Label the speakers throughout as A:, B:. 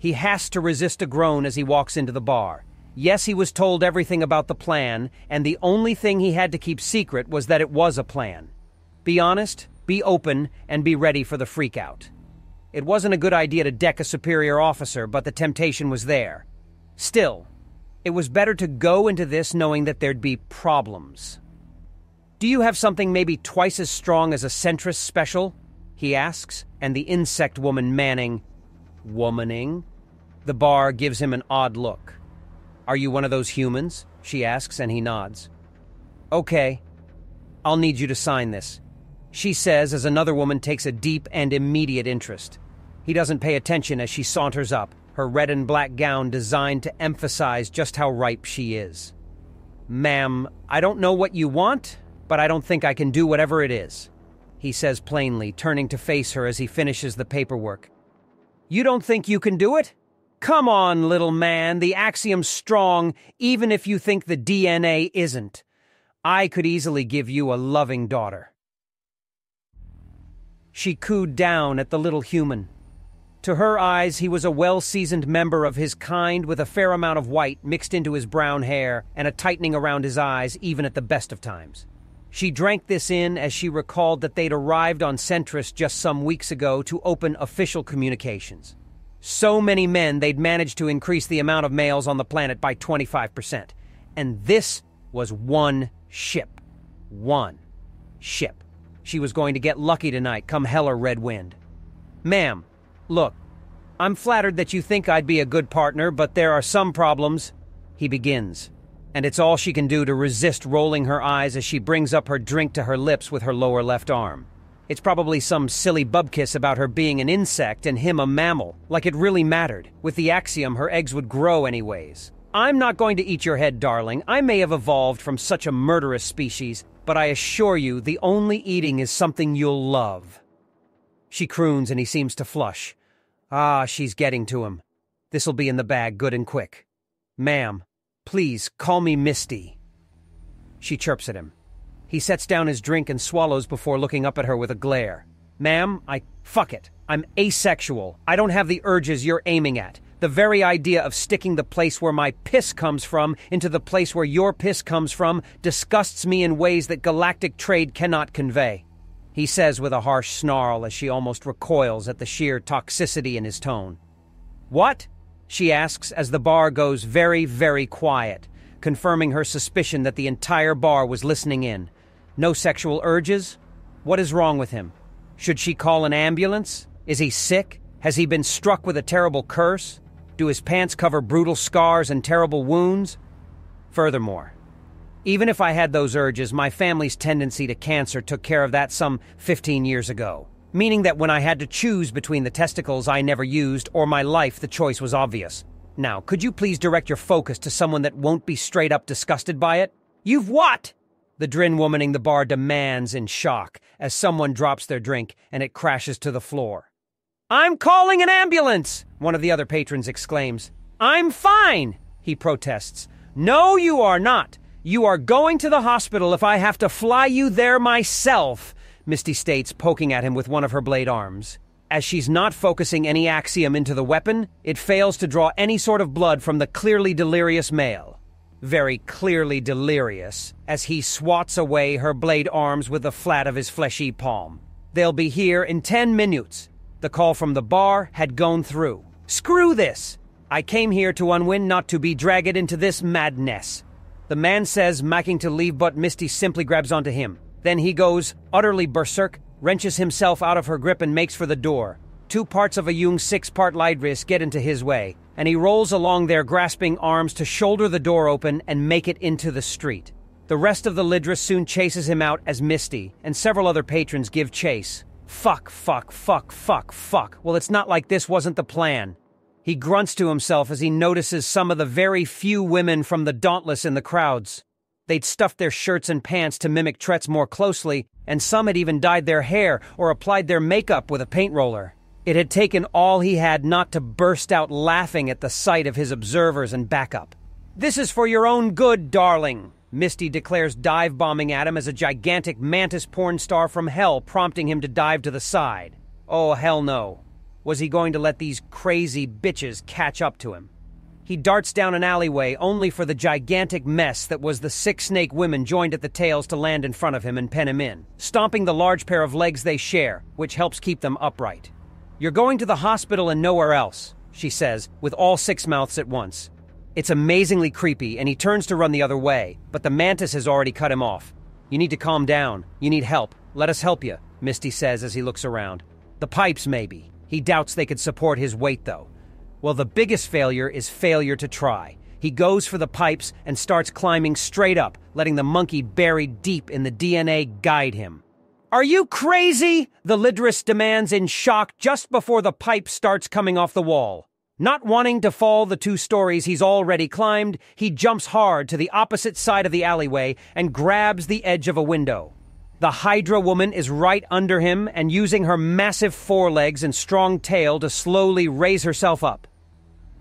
A: He has to resist a groan as he walks into the bar. Yes, he was told everything about the plan, and the only thing he had to keep secret was that it was a plan. Be honest, be open, and be ready for the freakout. It wasn't a good idea to deck a superior officer, but the temptation was there. Still, it was better to go into this knowing that there'd be problems. "Do you have something maybe twice as strong as a centrist special?" he asks, and the insect woman womaning, the bar gives him an odd look. "Are you one of those humans?" she asks, and he nods. "Okay, I'll need you to sign this," she says as another woman takes a deep and immediate interest. He doesn't pay attention as she saunters up, her red and black gown designed to emphasize just how ripe she is. "Ma'am, I don't know what you want, but I don't think I can do whatever it is," he says plainly, turning to face her as he finishes the paperwork. "You don't think you can do it? Come on, little man, the axiom's strong, even if you think the DNA isn't. I could easily give you a loving daughter." She cooed down at the little human. To her eyes, he was a well-seasoned member of his kind with a fair amount of white mixed into his brown hair and a tightening around his eyes even at the best of times. She drank this in as she recalled that they'd arrived on Centris just some weeks ago to open official communications. So many men they'd managed to increase the amount of males on the planet by 25%. And this was one ship. One ship. She was going to get lucky tonight, come hell or red wind. "Ma'am, look, I'm flattered that you think I'd be a good partner, but there are some problems," he begins. And it's all she can do to resist rolling her eyes as she brings up her drink to her lips with her lower left arm. It's probably some silly bubkiss about her being an insect and him a mammal, like it really mattered. With the axiom, her eggs would grow anyways. "I'm not going to eat your head, darling. I may have evolved from such a murderous species, but I assure you the only eating is something you'll love." She croons and he seems to flush. She's getting to him. This'll be in the bag good and quick. "Ma'am, please call me Misty." She chirps at him. He sets down his drink and swallows before looking up at her with a glare. "Ma'am, fuck it. I'm asexual. I don't have the urges you're aiming at. The very idea of sticking the place where my piss comes from into the place where your piss comes from disgusts me in ways that galactic trade cannot convey," he says with a harsh snarl as she almost recoils at the sheer toxicity in his tone. "What?" she asks as the bar goes very, very quiet, confirming her suspicion that the entire bar was listening in. No sexual urges? What is wrong with him? Should she call an ambulance? Is he sick? Has he been struck with a terrible curse? Do his pants cover brutal scars and terrible wounds? Furthermore, even if I had those urges, my family's tendency to cancer took care of that some 15 years ago. Meaning that when I had to choose between the testicles I never used or my life, the choice was obvious. Now, could you please direct your focus to someone that won't be straight up disgusted by it? "You've what?" the drin womaning the bar demands in shock as someone drops their drink and it crashes to the floor. "I'm calling an ambulance!" one of the other patrons exclaims. "I'm fine!" he protests. "No, you are not. You are going to the hospital if I have to fly you there myself," Misty states, poking at him with one of her blade arms. As she's not focusing any axiom into the weapon, it fails to draw any sort of blood from the clearly delirious male. Very clearly delirious, as he swats away her blade arms with the flat of his fleshy palm. "They'll be here in 10 minutes. The call from the bar had gone through. Screw this! I came here to unwin, not to be dragged into this madness." The man says, making to leave, but Misty simply grabs onto him. Then he goes utterly berserk, wrenches himself out of her grip and makes for the door. 2 parts of a Jung 6-part Lydris get into his way, and he rolls along their grasping arms to shoulder the door open and make it into the street. The rest of the Lydris soon chases him out as Misty, and several other patrons give chase. Fuck. Well, it's not like this wasn't the plan. He grunts to himself as he notices some of the very few women from the Dauntless in the crowds. They'd stuffed their shirts and pants to mimic Tret's more closely, and some had even dyed their hair or applied their makeup with a paint roller. It had taken all he had not to burst out laughing at the sight of his observers and backup. "This is for your own good, darling," Misty declares, dive-bombing at him as a gigantic mantis porn star from hell prompting him to dive to the side. Oh, hell no. Was he going to let these crazy bitches catch up to him? He darts down an alleyway only for the gigantic mess that was the 6 snake women joined at the tails to land in front of him and pen him in, stomping the large pair of legs they share, which helps keep them upright. "You're going to the hospital and nowhere else," she says, with all 6 mouths at once. It's amazingly creepy, and he turns to run the other way, but the mantis has already cut him off. "You need to calm down. You need help. Let us help you," Misty says as he looks around. "The pipes, maybe." He doubts they could support his weight, though. Well, the biggest failure is failure to try. He goes for the pipes and starts climbing straight up, letting the monkey buried deep in the DNA guide him. "Are you crazy?" the Lidris demands in shock just before the pipe starts coming off the wall. Not wanting to fall the 2 stories he's already climbed, he jumps hard to the opposite side of the alleyway and grabs the edge of a window. The Hydra woman is right under him and using her massive forelegs and strong tail to slowly raise herself up.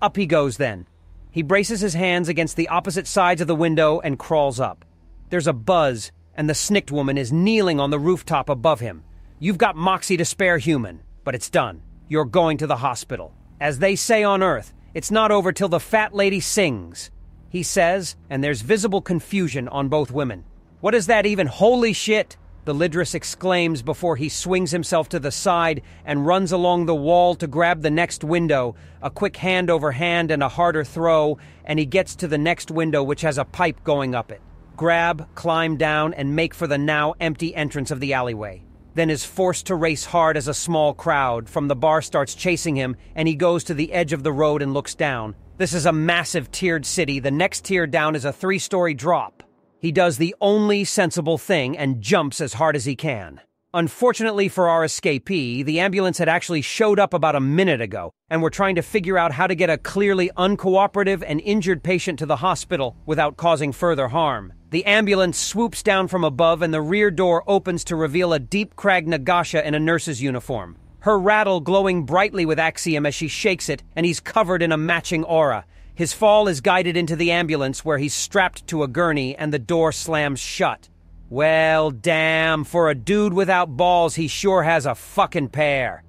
A: Up he goes then. He braces his hands against the opposite sides of the window and crawls up. There's a buzz, and the Snicked woman is kneeling on the rooftop above him. "You've got moxie to spare, human, but it's done. You're going to the hospital. As they say on Earth, it's not over till the fat lady sings," he says, and there's visible confusion on both women. "What is that even? Holy shit!" the Lidris exclaims before he swings himself to the side and runs along the wall to grab the next window, a quick hand over hand and a harder throw, and he gets to the next window which has a pipe going up it. Grab, climb down, and make for the now empty entrance of the alleyway. Then is forced to race hard as a small crowd from the bar starts chasing him, and he goes to the edge of the road and looks down. This is a massive tiered city. The next tier down is a 3-story drop. He does the only sensible thing and jumps as hard as he can. Unfortunately for our escapee, the ambulance had actually showed up about a minute ago, and we're trying to figure out how to get a clearly uncooperative and injured patient to the hospital without causing further harm. The ambulance swoops down from above and the rear door opens to reveal a deep-cragged Nagasha in a nurse's uniform. Her rattle glowing brightly with axiom as she shakes it, and he's covered in a matching aura. His fall is guided into the ambulance where he's strapped to a gurney and the door slams shut. "Well, damn, for a dude without balls, he sure has a fucking pair,"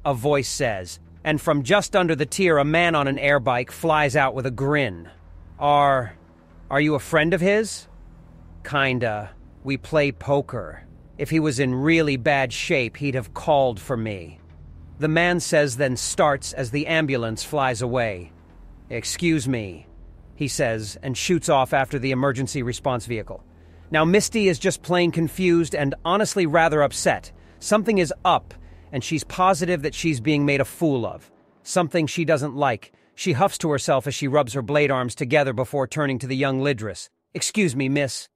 A: a voice says, and from just under the tier a man on an air bike flies out with a grin. Are you a friend of his?" "Kinda. We play poker. If he was in really bad shape, he'd have called for me," the man says, then starts as the ambulance flies away. "Excuse me," he says, and shoots off after the emergency response vehicle. Now Misty is just plain confused and honestly rather upset. Something is up, and she's positive that she's being made a fool of. Something she doesn't like. She huffs to herself as she rubs her blade arms together before turning to the young Lidris. "Excuse me, miss.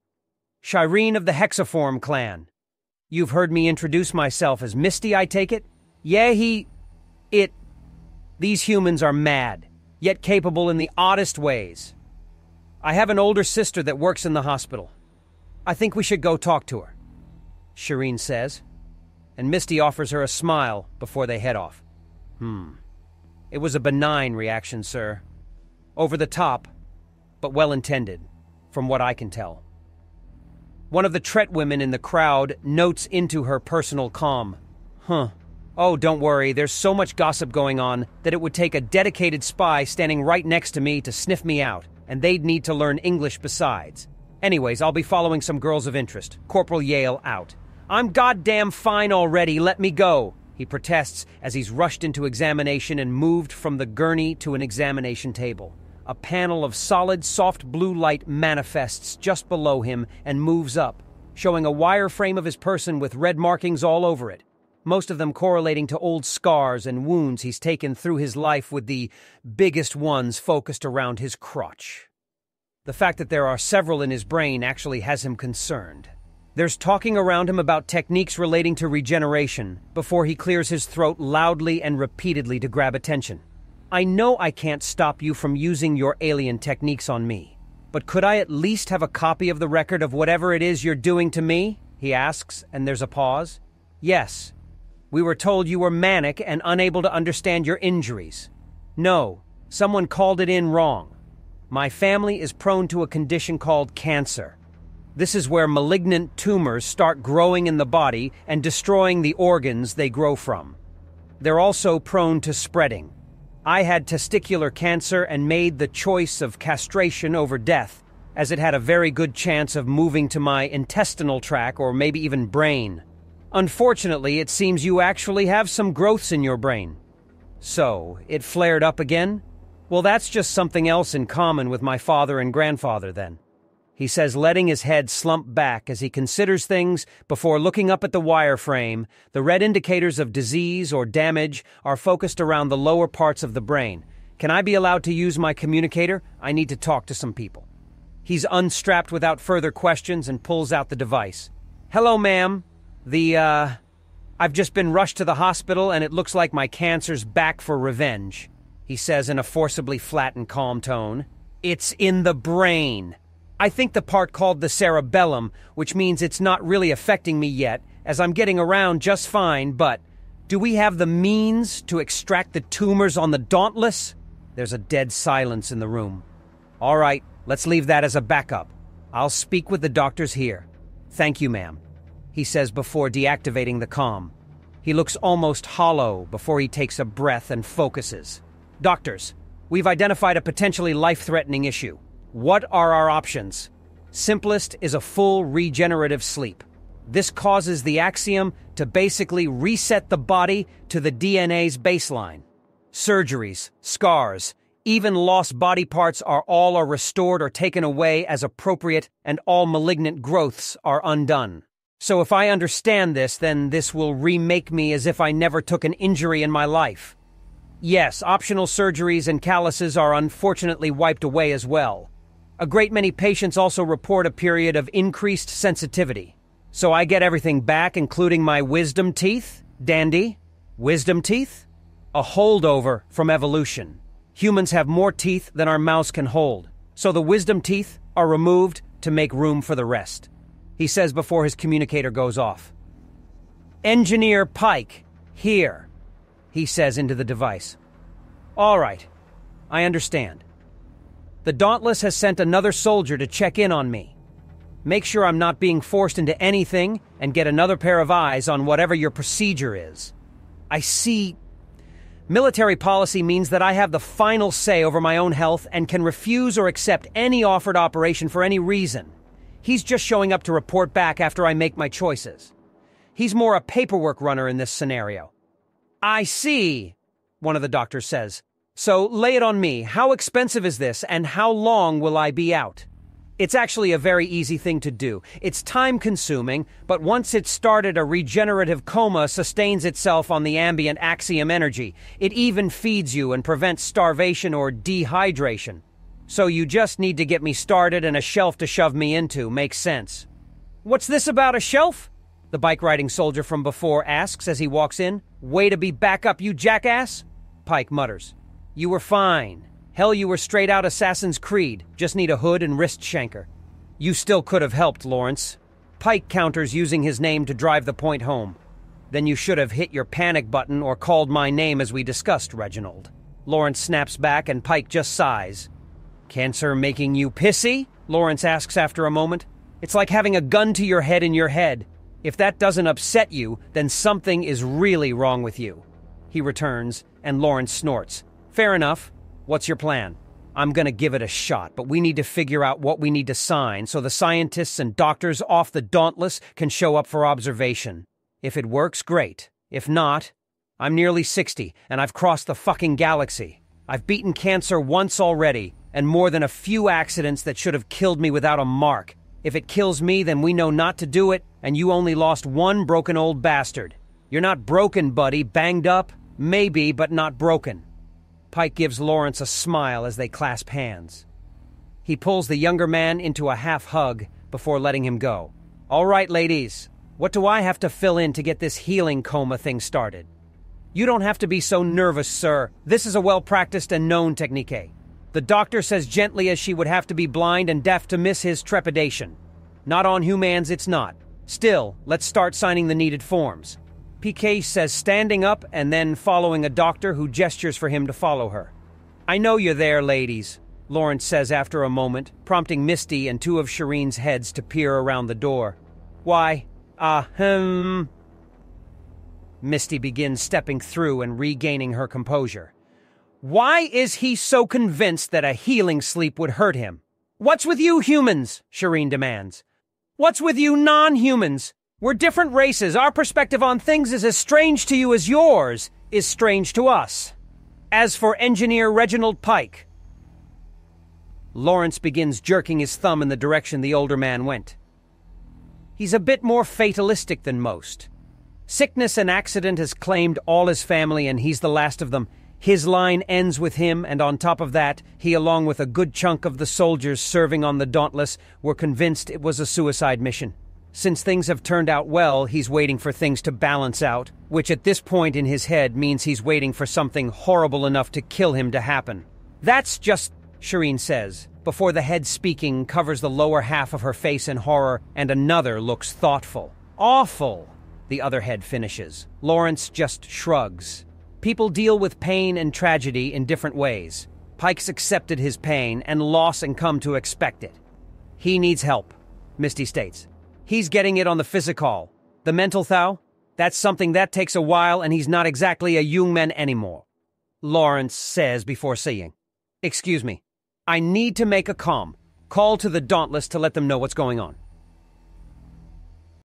A: Shireen of the Hexaform clan. You've heard me introduce myself as Misty, I take it?" "Yeah, These humans are mad, yet capable in the oddest ways. I have an older sister that works in the hospital. I think we should go talk to her," Shireen says, and Misty offers her a smile before they head off. It was a benign reaction, sir. Over the top, but well-intended, from what I can tell. One of the Tret women in the crowd notes into her personal calm. "Oh, don't worry, there's so much gossip going on that it would take a dedicated spy standing right next to me to sniff me out, and they'd need to learn English besides. Anyways, I'll be following some girls of interest. Corporal Yale out." "I'm goddamn fine already, let me go," he protests as he's rushed into examination and moved from the gurney to an examination table. A panel of solid, soft blue light manifests just below him and moves up, showing a wireframe of his person with red markings all over it, most of them correlating to old scars and wounds he's taken through his life, with the biggest ones focused around his crotch. The fact that there are several in his brain actually has him concerned. There's talking around him about techniques relating to regeneration before he clears his throat loudly and repeatedly to grab attention. "I know I can't stop you from using your alien techniques on me, but could I at least have a copy of the record of whatever it is you're doing to me?" he asks, and there's a pause. "Yes. We were told you were manic and unable to understand your injuries." "No, someone called it in wrong. My family is prone to a condition called cancer. This is where malignant tumors start growing in the body and destroying the organs they grow from. they're also prone to spreading. I had testicular cancer and made the choice of castration over death, as it had a very good chance of moving to my intestinal tract or maybe even brain. Unfortunately, it seems you actually have some growths in your brain. So, it flared up again? Well, that's just something else in common with my father and grandfather then. He says, letting his head slump back as he considers things before looking up at the wireframe. The red indicators of disease or damage are focused around the lower parts of the brain. Can I be allowed to use my communicator? I need to talk to some people. He's unstrapped without further questions and pulls out the device. Hello, ma'am. I've just been rushed to the hospital and it looks like my cancer's back for revenge, he says in a forcibly flat and calm tone. It's in the brain. I think the part called the cerebellum, which means it's not really affecting me yet, as I'm getting around just fine, but do we have the means to extract the tumors on the Dauntless? There's a dead silence in the room. All right, let's leave that as a backup. I'll speak with the doctors here. Thank you, ma'am, he says before deactivating the comm. He looks almost hollow before he takes a breath and focuses. Doctors, we've identified a potentially life-threatening issue. What are our options? Simplest is a full regenerative sleep. This causes the axiom to basically reset the body to the DNA's baseline. Surgeries, scars, even lost body parts are restored or taken away as appropriate, and all malignant growths are undone. So if I understand this, then this will remake me as if I never took an injury in my life. Yes, optional surgeries and calluses are unfortunately wiped away as well. A great many patients also report a period of increased sensitivity. So I get everything back, including my wisdom teeth? Dandy? Wisdom teeth? A holdover from evolution. Humans have more teeth than our mouths can hold, so the wisdom teeth are removed to make room for the rest, he says before his communicator goes off. Engineer Pike, here, he says into the device. All right, I understand. The Dauntless has sent another soldier to check in on me. Make sure I'm not being forced into anything and get another pair of eyes on whatever your procedure is. I see. Military policy means that I have the final say over my own health and can refuse or accept any offered operation for any reason. He's just showing up to report back after I make my choices. He's more a paperwork runner in this scenario. I see, one of the doctors says. So lay it on me. How expensive is this and how long will I be out? It's actually a very easy thing to do. It's time-consuming, but once it's started, a regenerative coma sustains itself on the ambient axiom energy. It even feeds you and prevents starvation or dehydration. So you just need to get me started and a shelf to shove me into. Makes sense. What's this about a shelf? The bike-riding soldier from before asks as he walks in. Way to be back up, you jackass? Pike mutters. You were fine. Hell, you were straight out Assassin's Creed. Just need a hood and wrist shanker. You still could have helped, Lawrence. Pike counters using his name to drive the point home. Then you should have hit your panic button or called my name as we discussed, Reginald. Lawrence snaps back and Pike just sighs. Cancer making you pissy? Lawrence asks after a moment. It's like having a gun to your head in your head. If that doesn't upset you, then something is really wrong with you. He returns, and Lawrence snorts. Fair enough. What's your plan? I'm gonna give it a shot, but we need to figure out what we need to sign so the scientists and doctors off the Dauntless can show up for observation. If it works, great. If not, I'm nearly 60, and I've crossed the fucking galaxy. I've beaten cancer once already, and more than a few accidents that should have killed me without a mark. If it kills me, then we know not to do it, and you only lost one broken old bastard. You're not broken, buddy. Banged up? Maybe, but not broken. Pike gives Lawrence a smile as they clasp hands. He pulls the younger man into a half hug before letting him go. All right, ladies. What do I have to fill in to get this healing coma thing started? You don't have to be so nervous, sir. This is a well-practiced and known technique. The doctor says gently as she would have to be blind and deaf to miss his trepidation. Not on humans, it's not. Still, let's start signing the needed forms. PK says standing up and then following a doctor who gestures for him to follow her. I know you're there, ladies, Lawrence says after a moment, prompting Misty and two of Shireen's heads to peer around the door. Why, Misty begins stepping through and regaining her composure. Why is he so convinced that a healing sleep would hurt him? What's with you humans? Shireen demands. What's with you non-humans? We're different races. Our perspective on things is as strange to you as yours is strange to us. As for Engineer Reginald Pike... Lawrence begins jerking his thumb in the direction the older man went. He's a bit more fatalistic than most. Sickness and accident has claimed all his family, and he's the last of them. His line ends with him, and on top of that, he, along with a good chunk of the soldiers serving on the Dauntless, were convinced it was a suicide mission. Since things have turned out well, he's waiting for things to balance out, which at this point in his head means he's waiting for something horrible enough to kill him to happen. That's just... Shireen says, before the head speaking covers the lower half of her face in horror, and another looks thoughtful. Awful, the other head finishes. Lawrence just shrugs. People deal with pain and tragedy in different ways. Pike's accepted his pain and loss and come to expect it. He needs help, Misty states. He's getting it on the physical. The mental, though? That's something that takes a while, and he's not exactly a young man anymore. Lawrence says before saying, Excuse me. I need to make a call to the Dauntless to let them know what's going on.